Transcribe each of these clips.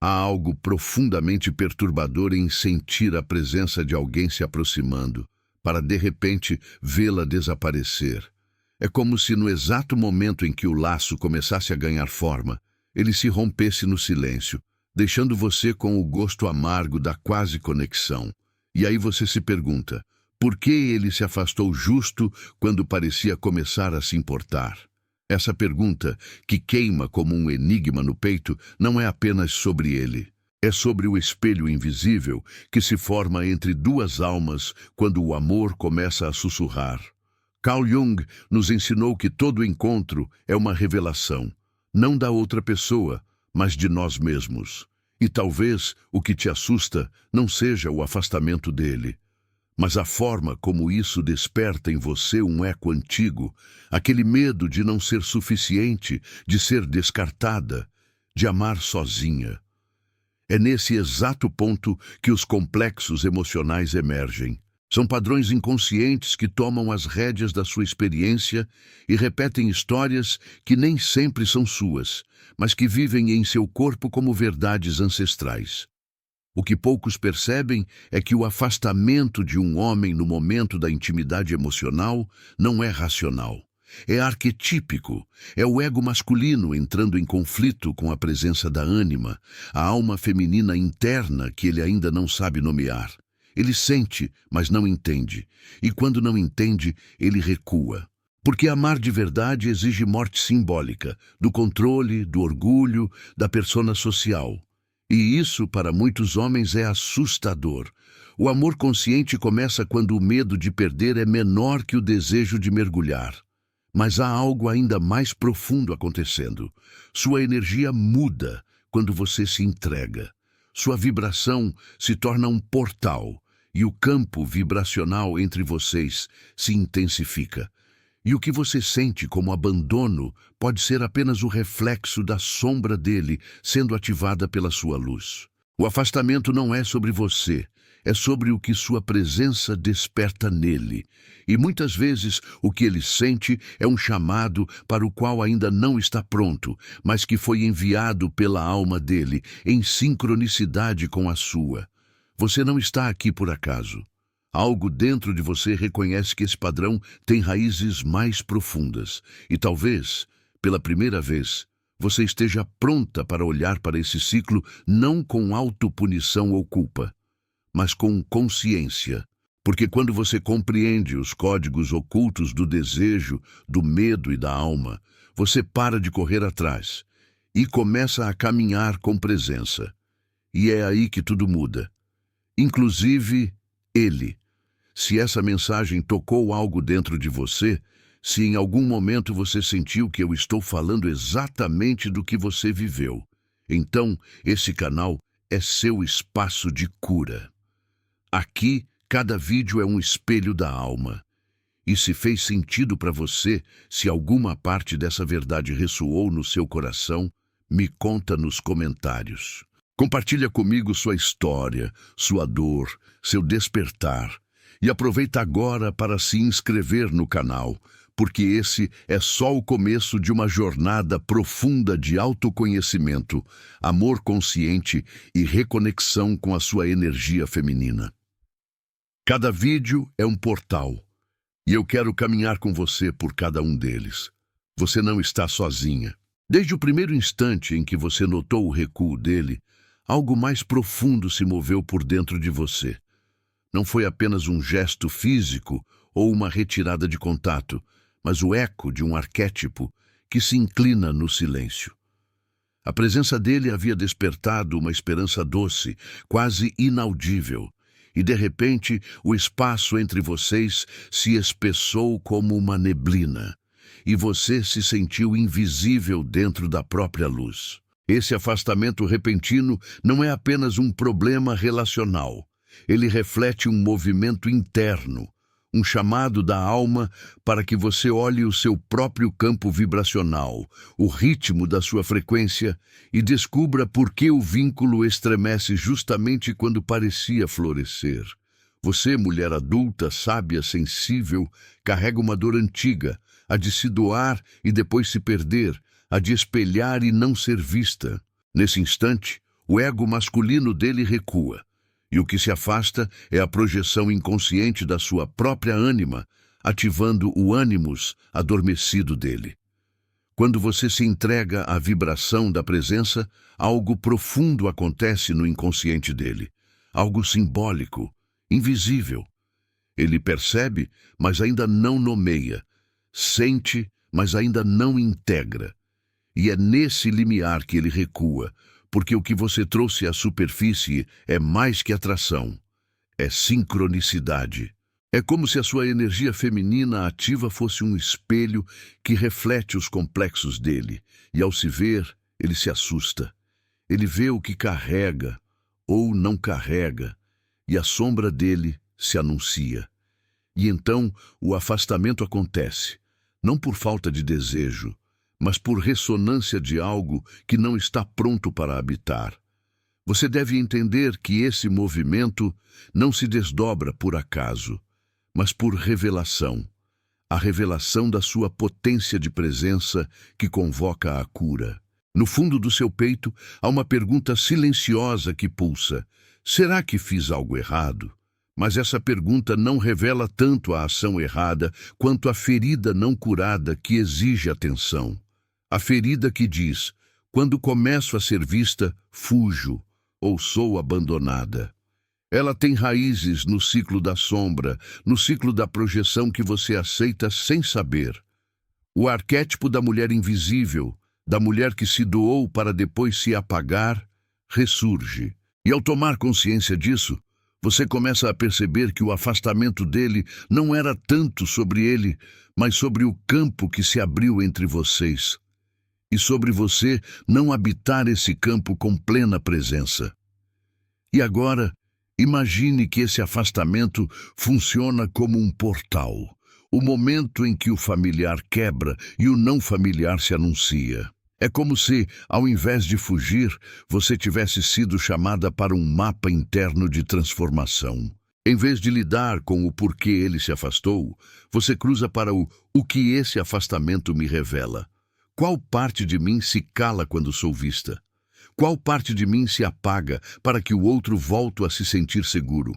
Há algo profundamente perturbador em sentir a presença de alguém se aproximando, para de repente vê-la desaparecer. É como se no exato momento em que o laço começasse a ganhar forma, ele se rompesse no silêncio, deixando você com o gosto amargo da quase conexão. E aí você se pergunta, por que ele se afastou justo quando parecia começar a se importar? Essa pergunta, que queima como um enigma no peito, não é apenas sobre ele. É sobre o espelho invisível que se forma entre duas almas quando o amor começa a sussurrar. Carl Jung nos ensinou que todo encontro é uma revelação, não da outra pessoa, mas de nós mesmos. E talvez o que te assusta não seja o afastamento dele, mas a forma como isso desperta em você um eco antigo, aquele medo de não ser suficiente, de ser descartada, de amar sozinha. É nesse exato ponto que os complexos emocionais emergem. São padrões inconscientes que tomam as rédeas da sua experiência e repetem histórias que nem sempre são suas, mas que vivem em seu corpo como verdades ancestrais. O que poucos percebem é que o afastamento de um homem no momento da intimidade emocional não é racional. É arquetípico, é o ego masculino entrando em conflito com a presença da ânima, a alma feminina interna que ele ainda não sabe nomear. Ele sente, mas não entende, e quando não entende, ele recua. Porque amar de verdade exige morte simbólica, do controle, do orgulho, da persona social. E isso, para muitos homens, é assustador. O amor consciente começa quando o medo de perder é menor que o desejo de mergulhar. Mas há algo ainda mais profundo acontecendo. Sua energia muda quando você se entrega. Sua vibração se torna um portal, e o campo vibracional entre vocês se intensifica. E o que você sente como abandono pode ser apenas o reflexo da sombra dele sendo ativada pela sua luz. O afastamento não é sobre você, é sobre o que sua presença desperta nele. E muitas vezes o que ele sente é um chamado para o qual ainda não está pronto, mas que foi enviado pela alma dele, em sincronicidade com a sua. Você não está aqui por acaso. Algo dentro de você reconhece que esse padrão tem raízes mais profundas. E talvez, pela primeira vez, você esteja pronta para olhar para esse ciclo não com autopunição ou culpa, mas com consciência. Porque quando você compreende os códigos ocultos do desejo, do medo e da alma, você para de correr atrás e começa a caminhar com presença. E é aí que tudo muda. Inclusive, ele. Se essa mensagem tocou algo dentro de você, se em algum momento você sentiu que eu estou falando exatamente do que você viveu, então esse canal é seu espaço de cura. Aqui, cada vídeo é um espelho da alma. E se fez sentido para você, se alguma parte dessa verdade ressoou no seu coração, me conta nos comentários. Compartilha comigo sua história, sua dor, seu despertar. E aproveita agora para se inscrever no canal, porque esse é só o começo de uma jornada profunda de autoconhecimento, amor consciente e reconexão com a sua energia feminina. Cada vídeo é um portal, e eu quero caminhar com você por cada um deles. Você não está sozinha. Desde o primeiro instante em que você notou o recuo dele, algo mais profundo se moveu por dentro de você. Não foi apenas um gesto físico ou uma retirada de contato, mas o eco de um arquétipo que se inclina no silêncio. A presença dele havia despertado uma esperança doce, quase inaudível, e de repente o espaço entre vocês se espessou como uma neblina, e você se sentiu invisível dentro da própria luz. Esse afastamento repentino não é apenas um problema relacional. Ele reflete um movimento interno, um chamado da alma para que você olhe o seu próprio campo vibracional, o ritmo da sua frequência e descubra por que o vínculo estremece justamente quando parecia florescer. Você, mulher adulta, sábia, sensível, carrega uma dor antiga, a de se doar e depois se perder, a de espelhar e não ser vista. Nesse instante, O ego masculino dele recua, e o que se afasta é a projeção inconsciente da sua própria ânima, ativando o ânimos adormecido dele. Quando você se entrega à vibração da presença, algo profundo acontece no inconsciente dele, algo simbólico, invisível. Ele percebe, mas ainda não nomeia, sente, mas ainda não integra. E é nesse limiar que ele recua, porque o que você trouxe à superfície é mais que atração, é sincronicidade. É como se a sua energia feminina ativa fosse um espelho que reflete os complexos dele, e ao se ver, ele se assusta. Ele vê o que carrega ou não carrega, e a sombra dele se anuncia. E então o afastamento acontece, não por falta de desejo, mas por ressonância de algo que não está pronto para habitar. Você deve entender que esse movimento não se desdobra por acaso, mas por revelação, a revelação da sua potência de presença que convoca a cura. No fundo do seu peito há uma pergunta silenciosa que pulsa: será que fiz algo errado? Mas essa pergunta não revela tanto a ação errada quanto a ferida não curada que exige atenção. A ferida que diz: quando começo a ser vista, fujo ou sou abandonada. Ela tem raízes no ciclo da sombra, no ciclo da projeção que você aceita sem saber. O arquétipo da mulher invisível, da mulher que se doou para depois se apagar, ressurge. E ao tomar consciência disso, você começa a perceber que o afastamento dele não era tanto sobre ele, mas sobre o campo que se abriu entre vocês. E sobre você não habitar esse campo com plena presença. E agora, imagine que esse afastamento funciona como um portal, o momento em que o familiar quebra e o não familiar se anuncia. É como se, ao invés de fugir, você tivesse sido chamada para um mapa interno de transformação. Em vez de lidar com o porquê ele se afastou, você cruza para o que esse afastamento me revela. Qual parte de mim se cala quando sou vista? Qual parte de mim se apaga para que o outro volte a se sentir seguro?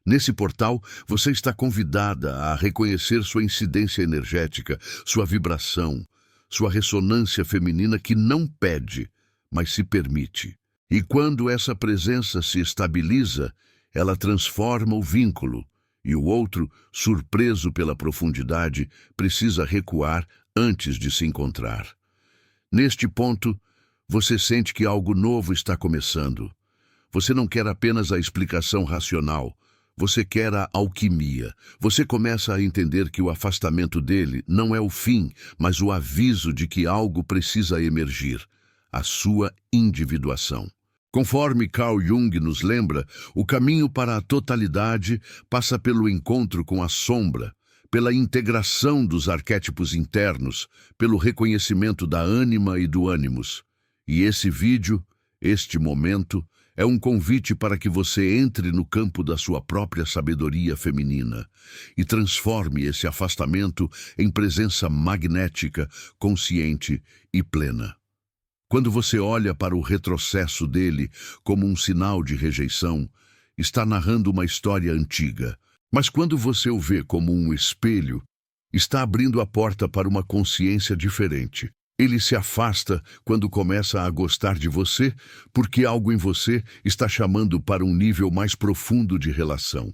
Nesse portal, você está convidada a reconhecer sua incidência energética, sua vibração, sua ressonância feminina que não pede, mas se permite. E quando essa presença se estabiliza, ela transforma o vínculo, e o outro, surpreso pela profundidade, precisa recuar antes de se encontrar. Neste ponto, você sente que algo novo está começando. Você não quer apenas a explicação racional, você quer a alquimia. Você começa a entender que o afastamento dele não é o fim, mas o aviso de que algo precisa emergir, a sua individuação. Conforme Carl Jung nos lembra, o caminho para a totalidade passa pelo encontro com a sombra, pela integração dos arquétipos internos, pelo reconhecimento da ânima e do ânimos. E esse vídeo, este momento, é um convite para que você entre no campo da sua própria sabedoria feminina e transforme esse afastamento em presença magnética, consciente e plena. Quando você olha para o retrocesso dele como um sinal de rejeição, está narrando uma história antiga. Mas quando você o vê como um espelho, está abrindo a porta para uma consciência diferente. Ele se afasta quando começa a gostar de você, porque algo em você está chamando para um nível mais profundo de relação.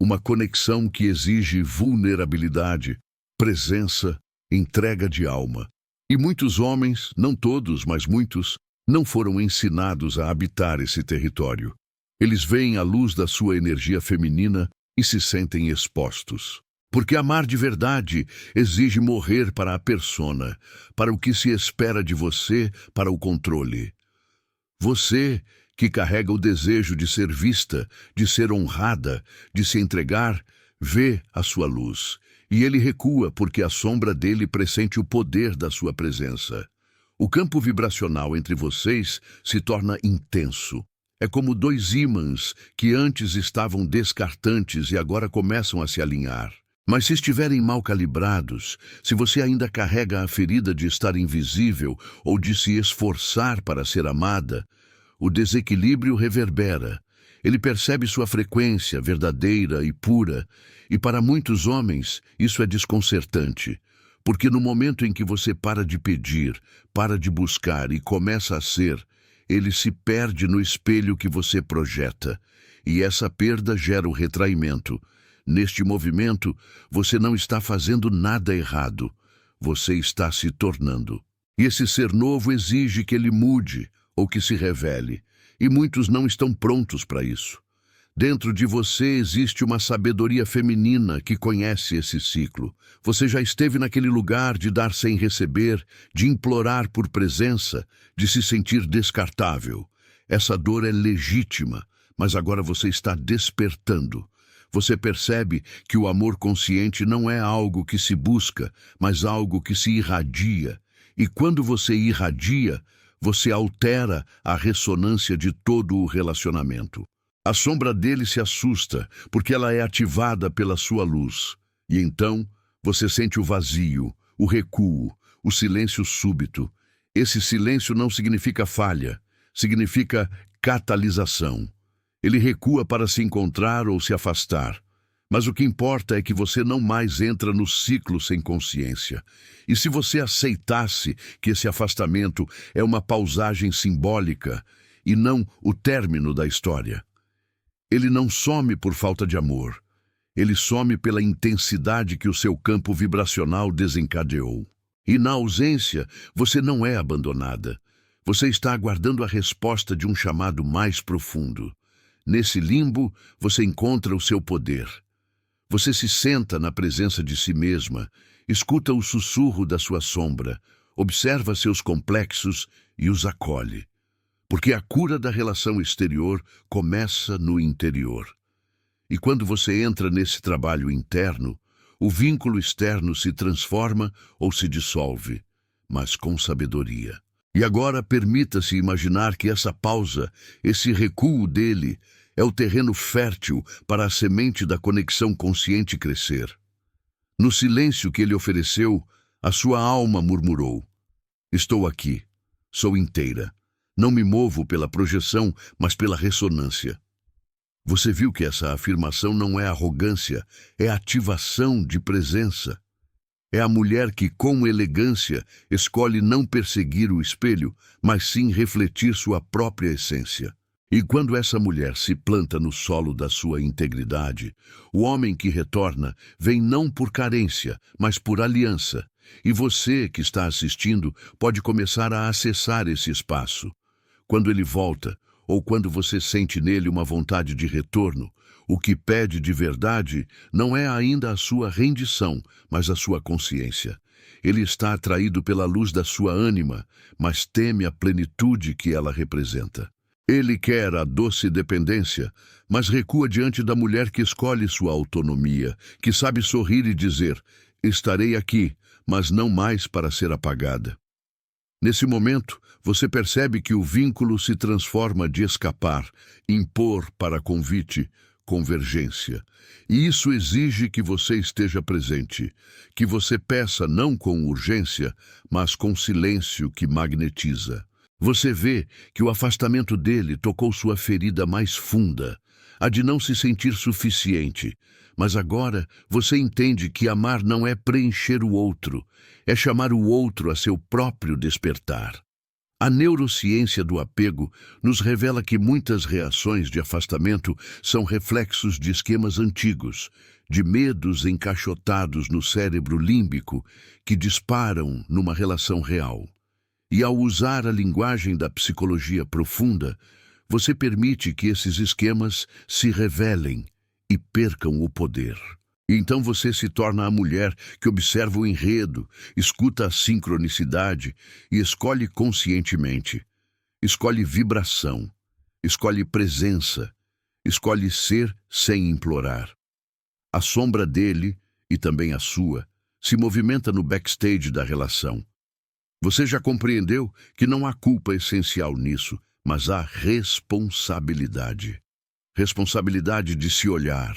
Uma conexão que exige vulnerabilidade, presença, entrega de alma. E muitos homens, não todos, mas muitos, não foram ensinados a habitar esse território. Eles veem a luz da sua energia feminina e se sentem expostos. Porque amar de verdade exige morrer para a persona, para o que se espera de você, para o controle. Você, que carrega o desejo de ser vista, de ser honrada, de se entregar, vê a sua luz. E ele recua porque a sombra dele pressente o poder da sua presença. O campo vibracional entre vocês se torna intenso. É como dois ímãs que antes estavam descartantes e agora começam a se alinhar. Mas se estiverem mal calibrados, se você ainda carrega a ferida de estar invisível ou de se esforçar para ser amada, o desequilíbrio reverbera. Ele percebe sua frequência verdadeira e pura, e para muitos homens isso é desconcertante, porque no momento em que você para de pedir, para de buscar e começa a ser, ele se perde no espelho que você projeta, e essa perda gera o retraimento. Neste movimento, você não está fazendo nada errado, você está se tornando. E esse ser novo exige que ele mude ou que se revele, e muitos não estão prontos para isso. Dentro de você existe uma sabedoria feminina que conhece esse ciclo. Você já esteve naquele lugar de dar sem receber, de implorar por presença, de se sentir descartável. Essa dor é legítima, mas agora você está despertando. Você percebe que o amor consciente não é algo que se busca, mas algo que se irradia. E quando você irradia, você altera a ressonância de todo o relacionamento. A sombra dele se assusta, porque ela é ativada pela sua luz. E então, você sente o vazio, o recuo, o silêncio súbito. Esse silêncio não significa falha, significa catalisação. Ele recua para se encontrar ou se afastar. Mas o que importa é que você não mais entra no ciclo sem consciência. E se você aceitasse que esse afastamento é uma pausagem simbólica e não o término da história? Ele não some por falta de amor. Ele some pela intensidade que o seu campo vibracional desencadeou. E na ausência, você não é abandonada. Você está aguardando a resposta de um chamado mais profundo. Nesse limbo, você encontra o seu poder. Você se senta na presença de si mesma, escuta o sussurro da sua sombra, observa seus complexos e os acolhe. Porque a cura da relação exterior começa no interior. E quando você entra nesse trabalho interno, o vínculo externo se transforma ou se dissolve, mas com sabedoria. E agora permita-se imaginar que essa pausa, esse recuo dele, é o terreno fértil para a semente da conexão consciente crescer. No silêncio que ele ofereceu, a sua alma murmurou: estou aqui, sou inteira. Não me movo pela projeção, mas pela ressonância. Você viu que essa afirmação não é arrogância, é ativação de presença. É a mulher que, com elegância, escolhe não perseguir o espelho, mas sim refletir sua própria essência. E quando essa mulher se planta no solo da sua integridade, o homem que retorna vem não por carência, mas por aliança. E você, que está assistindo, pode começar a acessar esse espaço. Quando ele volta, ou quando você sente nele uma vontade de retorno, o que pede de verdade não é ainda a sua rendição, mas a sua consciência. Ele está atraído pela luz da sua ânima, mas teme a plenitude que ela representa. Ele quer a doce dependência, mas recua diante da mulher que escolhe sua autonomia, que sabe sorrir e dizer: estarei aqui, mas não mais para ser apagada. Nesse momento, você percebe que o vínculo se transforma de escapar, impor para convite, convergência. E isso exige que você esteja presente, que você peça não com urgência, mas com silêncio que magnetiza. Você vê que o afastamento dele tocou sua ferida mais funda, a de não se sentir suficiente. Mas agora você entende que amar não é preencher o outro, é chamar o outro a seu próprio despertar. A neurociência do apego nos revela que muitas reações de afastamento são reflexos de esquemas antigos, de medos encaixotados no cérebro límbico que disparam numa relação real. E ao usar a linguagem da psicologia profunda, você permite que esses esquemas se revelem e percam o poder. E então você se torna a mulher que observa o enredo, escuta a sincronicidade e escolhe conscientemente. Escolhe vibração, escolhe presença, escolhe ser sem implorar. A sombra dele, e também a sua, se movimenta no backstage da relação. Você já compreendeu que não há culpa essencial nisso, mas há responsabilidade. Responsabilidade de se olhar,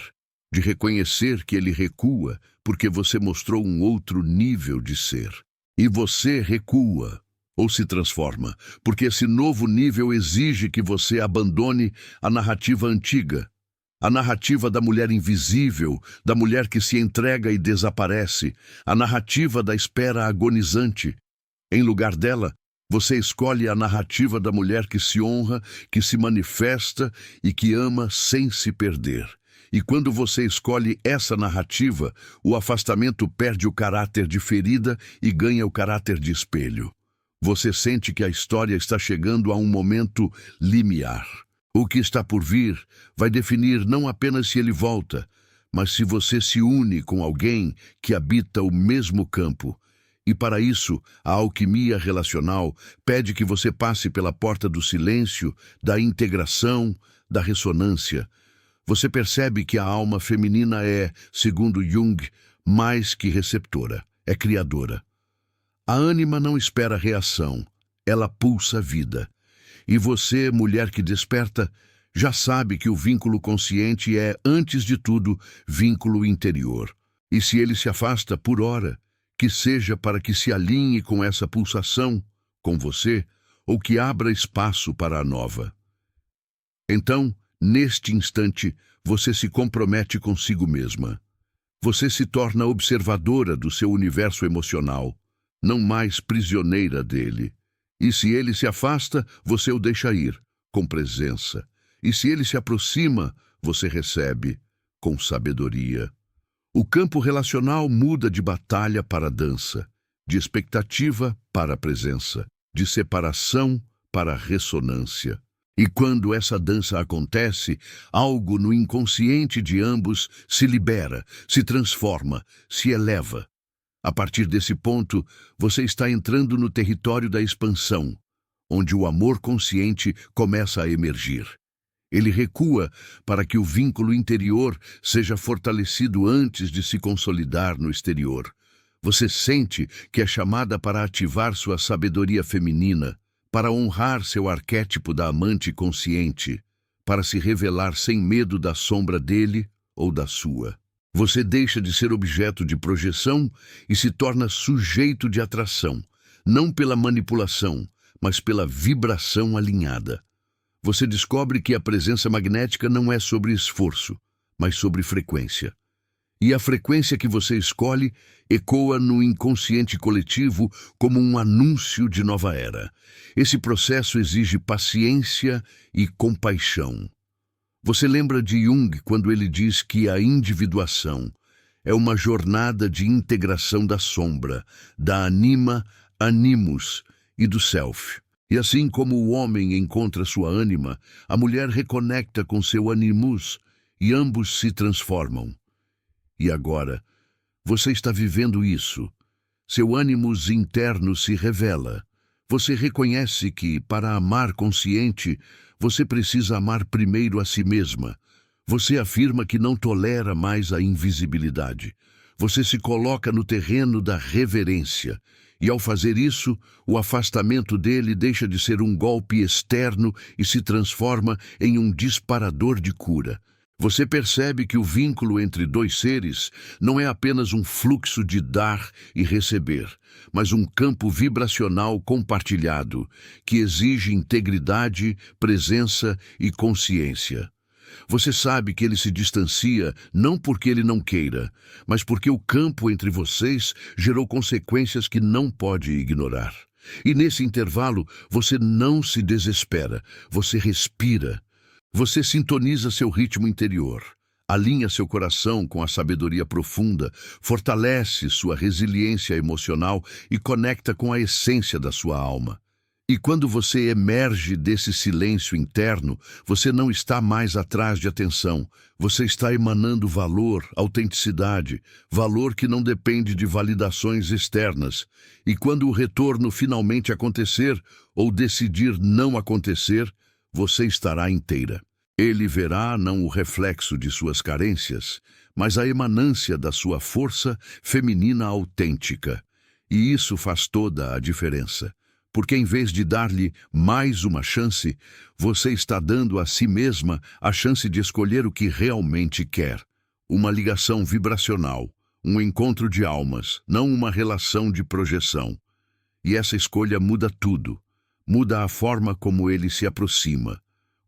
de reconhecer que ele recua porque você mostrou um outro nível de ser. E você recua, ou se transforma, porque esse novo nível exige que você abandone a narrativa antiga, a narrativa da mulher invisível, da mulher que se entrega e desaparece, a narrativa da espera agonizante. Em lugar dela, você escolhe a narrativa da mulher que se honra, que se manifesta e que ama sem se perder. E quando você escolhe essa narrativa, o afastamento perde o caráter de ferida e ganha o caráter de espelho. Você sente que a história está chegando a um momento limiar. O que está por vir vai definir não apenas se ele volta, mas se você se une com alguém que habita o mesmo campo. E para isso, a alquimia relacional pede que você passe pela porta do silêncio, da integração, da ressonância. Você percebe que a alma feminina é, segundo Jung, mais que receptora, é criadora. A ânima não espera reação, ela pulsa vida. E você, mulher que desperta, já sabe que o vínculo consciente é, antes de tudo, vínculo interior. E se ele se afasta por hora, que seja para que se alinhe com essa pulsação, com você, ou que abra espaço para a nova. Então, neste instante, você se compromete consigo mesma. Você se torna observadora do seu universo emocional, não mais prisioneira dele. E se ele se afasta, você o deixa ir, com presença. E se ele se aproxima, você recebe, com sabedoria. O campo relacional muda de batalha para dança, de expectativa para presença, de separação para ressonância. E quando essa dança acontece, algo no inconsciente de ambos se libera, se transforma, se eleva. A partir desse ponto, você está entrando no território da expansão, onde o amor consciente começa a emergir. Ele recua para que o vínculo interior seja fortalecido antes de se consolidar no exterior. Você sente que é chamada para ativar sua sabedoria feminina, para honrar seu arquétipo da amante consciente, para se revelar sem medo da sombra dele ou da sua. Você deixa de ser objeto de projeção e se torna sujeito de atração, não pela manipulação, mas pela vibração alinhada. Você descobre que a presença magnética não é sobre esforço, mas sobre frequência. E a frequência que você escolhe ecoa no inconsciente coletivo como um anúncio de nova era. Esse processo exige paciência e compaixão. Você lembra de Jung quando ele diz que a individuação é uma jornada de integração da sombra, da anima, animus e do self. E assim como o homem encontra sua ânima, a mulher reconecta com seu animus e ambos se transformam. E agora, você está vivendo isso. Seu ânimos interno se revela. Você reconhece que, para amar consciente, você precisa amar primeiro a si mesma. Você afirma que não tolera mais a invisibilidade. Você se coloca no terreno da reverência. E ao fazer isso, o afastamento dele deixa de ser um golpe externo e se transforma em um disparador de cura. Você percebe que o vínculo entre dois seres não é apenas um fluxo de dar e receber, mas um campo vibracional compartilhado, que exige integridade, presença e consciência. Você sabe que ele se distancia não porque ele não queira, mas porque o campo entre vocês gerou consequências que não pode ignorar. E nesse intervalo, você não se desespera, você respira. Você sintoniza seu ritmo interior, alinha seu coração com a sabedoria profunda, fortalece sua resiliência emocional e conecta com a essência da sua alma. E quando você emerge desse silêncio interno, você não está mais atrás de atenção. Você está emanando valor, autenticidade, valor que não depende de validações externas. E quando o retorno finalmente acontecer, ou decidir não acontecer, você estará inteira. Ele verá não o reflexo de suas carências, mas a emanância da sua força feminina autêntica. E isso faz toda a diferença. Porque em vez de dar-lhe mais uma chance, você está dando a si mesma a chance de escolher o que realmente quer. Uma ligação vibracional, um encontro de almas, não uma relação de projeção. E essa escolha muda tudo. Muda a forma como ele se aproxima,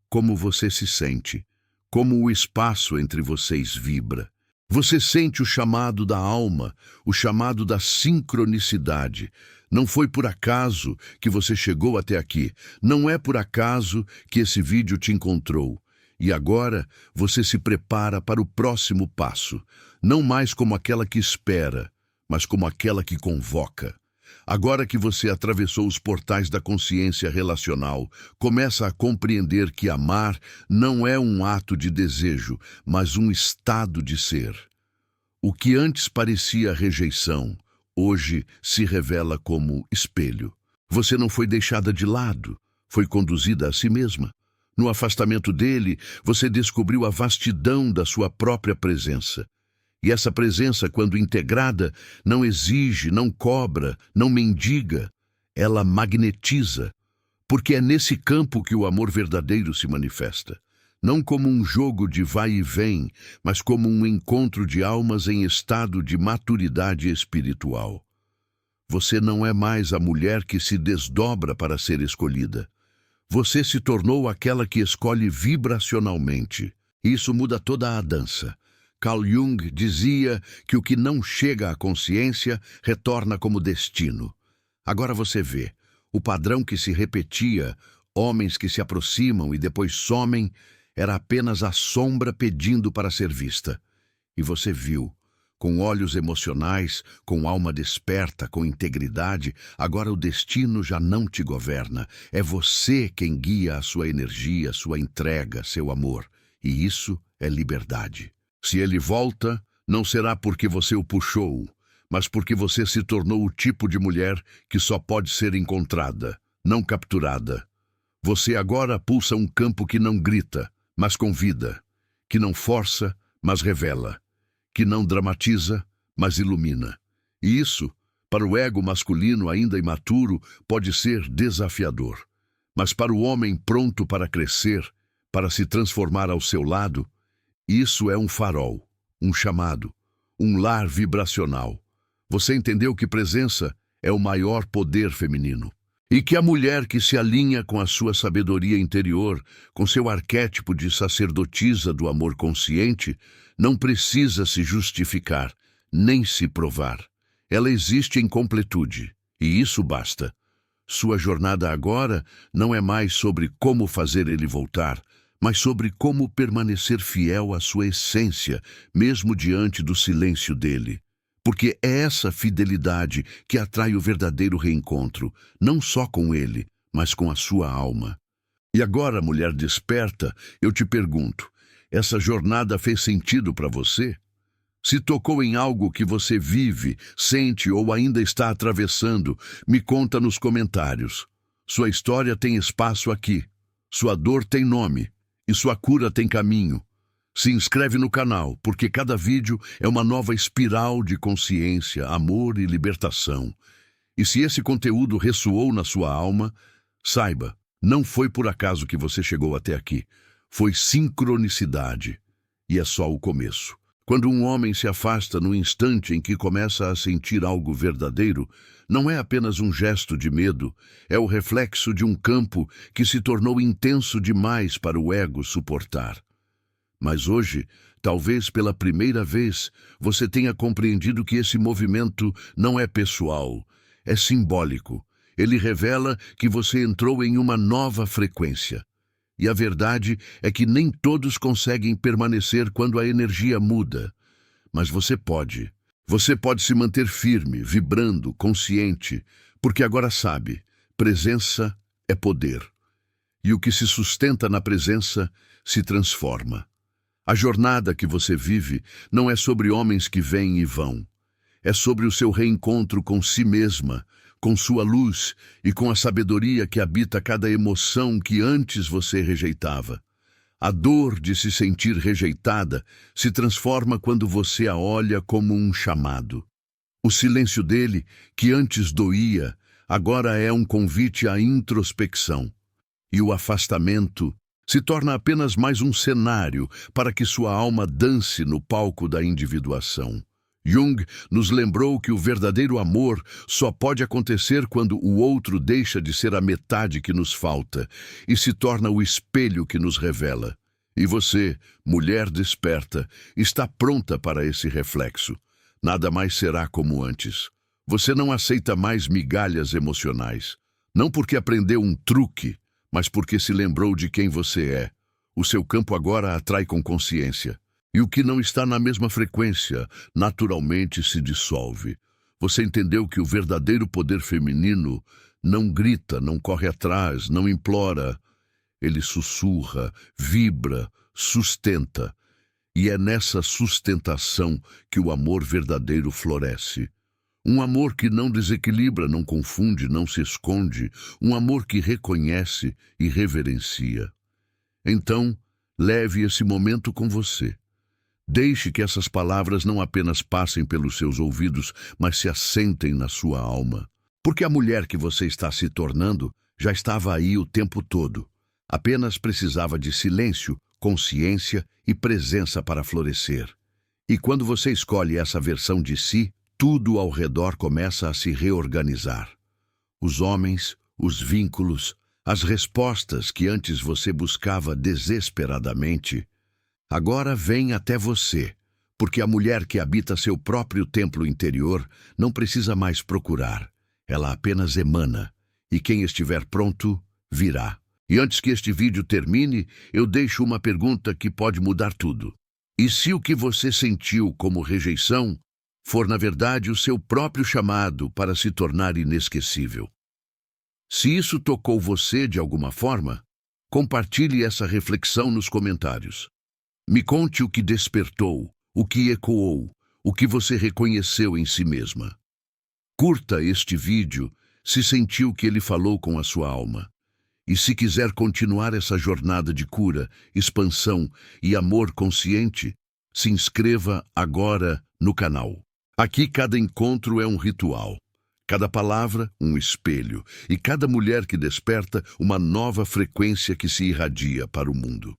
como você se sente, como o espaço entre vocês vibra. Você sente o chamado da alma, o chamado da sincronicidade. Não foi por acaso que você chegou até aqui. Não é por acaso que esse vídeo te encontrou. E agora você se prepara para o próximo passo. Não mais como aquela que espera, mas como aquela que convoca. Agora que você atravessou os portais da consciência relacional, começa a compreender que amar não é um ato de desejo, mas um estado de ser. O que antes parecia rejeição, hoje se revela como espelho. Você não foi deixada de lado, foi conduzida a si mesma. No afastamento dele, você descobriu a vastidão da sua própria presença. E essa presença, quando integrada, não exige, não cobra, não mendiga. Ela magnetiza, porque é nesse campo que o amor verdadeiro se manifesta. Não como um jogo de vai e vem, mas como um encontro de almas em estado de maturidade espiritual. Você não é mais a mulher que se desdobra para ser escolhida. Você se tornou aquela que escolhe vibracionalmente. Isso muda toda a dança. Carl Jung dizia que o que não chega à consciência retorna como destino. Agora você vê, o padrão que se repetia, homens que se aproximam e depois somem, era apenas a sombra pedindo para ser vista. E você viu, com olhos emocionais, com alma desperta, com integridade, agora o destino já não te governa. É você quem guia a sua energia, sua entrega, seu amor. E isso é liberdade. Se ele volta, não será porque você o puxou, mas porque você se tornou o tipo de mulher que só pode ser encontrada, não capturada. Você agora pulsa um campo que não grita, mas convida, que não força, mas revela, que não dramatiza, mas ilumina. E isso, para o ego masculino ainda imaturo, pode ser desafiador. Mas para o homem pronto para crescer, para se transformar ao seu lado, isso é um farol, um chamado, um lar vibracional. Você entendeu que presença é o maior poder feminino. E que a mulher que se alinha com a sua sabedoria interior, com seu arquétipo de sacerdotisa do amor consciente, não precisa se justificar, nem se provar. Ela existe em completude, e isso basta. Sua jornada agora não é mais sobre como fazer ele voltar, mas sobre como permanecer fiel à sua essência, mesmo diante do silêncio dele. Porque é essa fidelidade que atrai o verdadeiro reencontro, não só com ele, mas com a sua alma. E agora, mulher desperta, eu te pergunto, essa jornada fez sentido para você? Se tocou em algo que você vive, sente ou ainda está atravessando, me conta nos comentários. Sua história tem espaço aqui, sua dor tem nome. E sua cura tem caminho. Se inscreve no canal, porque cada vídeo é uma nova espiral de consciência, amor e libertação. E se esse conteúdo ressoou na sua alma, saiba, não foi por acaso que você chegou até aqui. Foi sincronicidade. E é só o começo. Quando um homem se afasta no instante em que começa a sentir algo verdadeiro, não é apenas um gesto de medo, é o reflexo de um campo que se tornou intenso demais para o ego suportar. Mas hoje, talvez pela primeira vez, você tenha compreendido que esse movimento não é pessoal, é simbólico. Ele revela que você entrou em uma nova frequência. E a verdade é que nem todos conseguem permanecer quando a energia muda. Mas você pode. Você pode se manter firme, vibrando, consciente, porque agora sabe, presença é poder. E o que se sustenta na presença se transforma. A jornada que você vive não é sobre homens que vêm e vão. É sobre o seu reencontro com si mesma, com sua luz e com a sabedoria que habita cada emoção que antes você rejeitava. A dor de se sentir rejeitada se transforma quando você a olha como um chamado. O silêncio dele, que antes doía, agora é um convite à introspecção. E o afastamento se torna apenas mais um cenário para que sua alma dance no palco da individuação. Jung nos lembrou que o verdadeiro amor só pode acontecer quando o outro deixa de ser a metade que nos falta e se torna o espelho que nos revela. E você, mulher desperta, está pronta para esse reflexo. Nada mais será como antes. Você não aceita mais migalhas emocionais. Não porque aprendeu um truque, mas porque se lembrou de quem você é. O seu campo agora atrai com consciência. E o que não está na mesma frequência, naturalmente se dissolve. Você entendeu que o verdadeiro poder feminino não grita, não corre atrás, não implora. Ele sussurra, vibra, sustenta. E é nessa sustentação que o amor verdadeiro floresce. Um amor que não desequilibra, não confunde, não se esconde. Um amor que reconhece e reverencia. Então, leve esse momento com você. Deixe que essas palavras não apenas passem pelos seus ouvidos, mas se assentem na sua alma. Porque a mulher que você está se tornando já estava aí o tempo todo. Apenas precisava de silêncio, consciência e presença para florescer. E quando você escolhe essa versão de si, tudo ao redor começa a se reorganizar. Os homens, os vínculos, as respostas que antes você buscava desesperadamente, agora vêm até você, porque a mulher que habita seu próprio templo interior não precisa mais procurar. Ela apenas emana, e quem estiver pronto, virá. E antes que este vídeo termine, eu deixo uma pergunta que pode mudar tudo. E se o que você sentiu como rejeição for, na verdade, o seu próprio chamado para se tornar inesquecível? Se isso tocou você de alguma forma, compartilhe essa reflexão nos comentários. Me conte o que despertou, o que ecoou, o que você reconheceu em si mesma. Curta este vídeo se sentiu que ele falou com a sua alma. E se quiser continuar essa jornada de cura, expansão e amor consciente, se inscreva agora no canal. Aqui cada encontro é um ritual, cada palavra um espelho e cada mulher que desperta uma nova frequência que se irradia para o mundo.